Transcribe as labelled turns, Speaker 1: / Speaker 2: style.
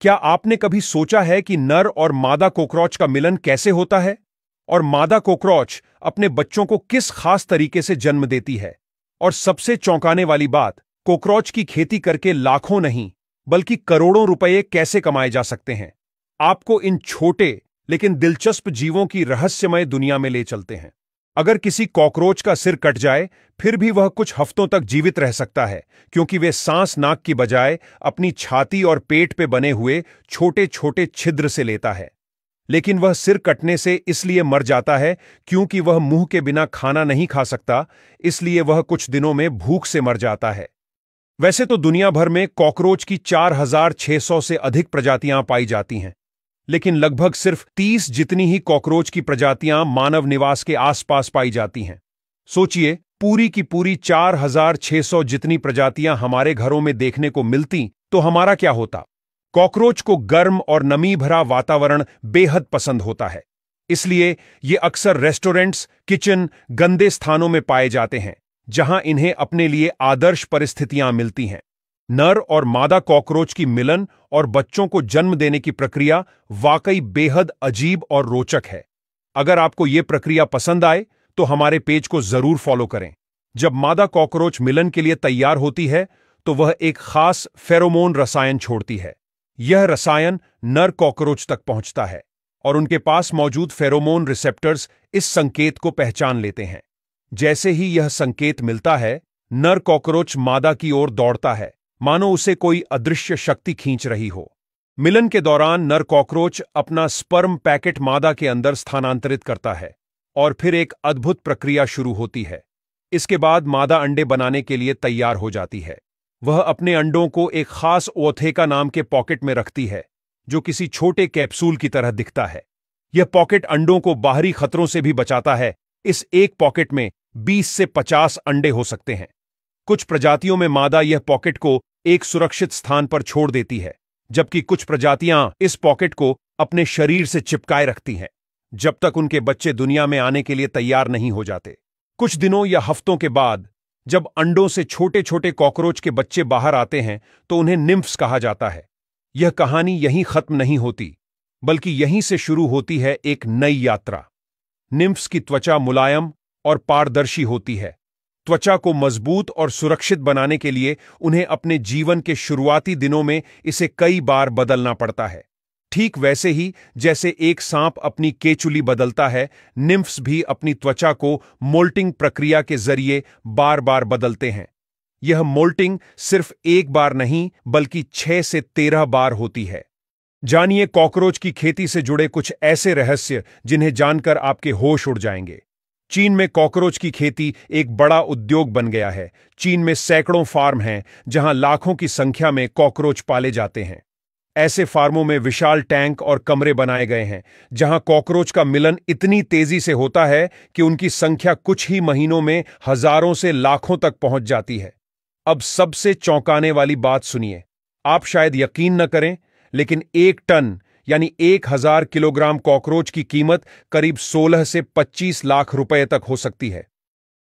Speaker 1: क्या आपने कभी सोचा है कि नर और मादा कॉकरोच का मिलन कैसे होता है और मादा कॉकरोच अपने बच्चों को किस खास तरीके से जन्म देती है? और सबसे चौंकाने वाली बात, कॉकरोच की खेती करके लाखों नहीं बल्कि करोड़ों रुपए कैसे कमाए जा सकते हैं। आपको इन छोटे लेकिन दिलचस्प जीवों की रहस्यमय दुनिया में ले चलते हैं। अगर किसी कॉकरोच का सिर कट जाए फिर भी वह कुछ हफ्तों तक जीवित रह सकता है, क्योंकि वे सांस नाक की बजाय अपनी छाती और पेट पे बने हुए छोटे छोटे छिद्र से लेता है। लेकिन वह सिर कटने से इसलिए मर जाता है क्योंकि वह मुंह के बिना खाना नहीं खा सकता, इसलिए वह कुछ दिनों में भूख से मर जाता है। वैसे तो दुनिया भर में कॉकरोच की 4600 से अधिक प्रजातियां पाई जाती हैं, लेकिन लगभग सिर्फ 30 जितनी ही कॉकरोच की प्रजातियां मानव निवास के आसपास पाई जाती हैं। सोचिए, पूरी की पूरी 4600 जितनी प्रजातियां हमारे घरों में देखने को मिलती तो हमारा क्या होता। कॉकरोच को गर्म और नमी भरा वातावरण बेहद पसंद होता है, इसलिए ये अक्सर रेस्टोरेंट्स, किचन, गंदे स्थानों में पाए जाते हैं, जहां इन्हें अपने लिए आदर्श परिस्थितियां मिलती हैं। नर और मादा कॉकरोच की मिलन और बच्चों को जन्म देने की प्रक्रिया वाकई बेहद अजीब और रोचक है। अगर आपको यह प्रक्रिया पसंद आए तो हमारे पेज को जरूर फॉलो करें। जब मादा कॉकरोच मिलन के लिए तैयार होती है तो वह एक खास फेरोमोन रसायन छोड़ती है। यह रसायन नर कॉकरोच तक पहुंचता है और उनके पास मौजूद फेरोमोन रिसेप्टर्स इस संकेत को पहचान लेते हैं। जैसे ही यह संकेत मिलता है, नर कॉकरोच मादा की ओर दौड़ता है, मानो उसे कोई अदृश्य शक्ति खींच रही हो। मिलन के दौरान नर कॉकरोच अपना स्पर्म पैकेट मादा के अंदर स्थानांतरित करता है और फिर एक अद्भुत प्रक्रिया शुरू होती है। इसके बाद मादा अंडे बनाने के लिए तैयार हो जाती है। वह अपने अंडों को एक खास ओथेका नाम के पॉकेट में रखती है, जो किसी छोटे कैप्सूल की तरह दिखता है। यह पॉकेट अंडों को बाहरी खतरों से भी बचाता है। इस एक पॉकेट में 20 से 50 अंडे हो सकते हैं। कुछ प्रजातियों में मादा यह पॉकेट को एक सुरक्षित स्थान पर छोड़ देती है, जबकि कुछ प्रजातियां इस पॉकेट को अपने शरीर से चिपकाए रखती हैं, जब तक उनके बच्चे दुनिया में आने के लिए तैयार नहीं हो जाते। कुछ दिनों या हफ्तों के बाद जब अंडों से छोटे छोटे कॉकरोच के बच्चे बाहर आते हैं तो उन्हें निम्फ्स कहा जाता है। यह कहानी यहीं खत्म नहीं होती, बल्कि यहीं से शुरू होती है एक नई यात्रा। निम्फ्स की त्वचा मुलायम और पारदर्शी होती है। त्वचा को मजबूत और सुरक्षित बनाने के लिए उन्हें अपने जीवन के शुरुआती दिनों में इसे कई बार बदलना पड़ता है। ठीक वैसे ही जैसे एक सांप अपनी केचुली बदलता है, निम्फ्स भी अपनी त्वचा को मोल्टिंग प्रक्रिया के जरिए बार बार बदलते हैं। यह मोल्टिंग सिर्फ एक बार नहीं बल्कि 6 से 13 बार होती है। जानिए कॉकरोच की खेती से जुड़े कुछ ऐसे रहस्य जिन्हें जानकर आपके होश उड़ जाएंगे। चीन में कॉकरोच की खेती एक बड़ा उद्योग बन गया है। चीन में सैकड़ों फार्म हैं जहां लाखों की संख्या में कॉकरोच पाले जाते हैं। ऐसे फार्मों में विशाल टैंक और कमरे बनाए गए हैं जहां कॉकरोच का मिलन इतनी तेजी से होता है कि उनकी संख्या कुछ ही महीनों में हजारों से लाखों तक पहुंच जाती है। अब सबसे चौंकाने वाली बात सुनिए। आप शायद यकीन न करें, लेकिन 1 टन यानी 1000 किलोग्राम कॉकरोच की कीमत करीब 16 से 25 लाख रुपए तक हो सकती है।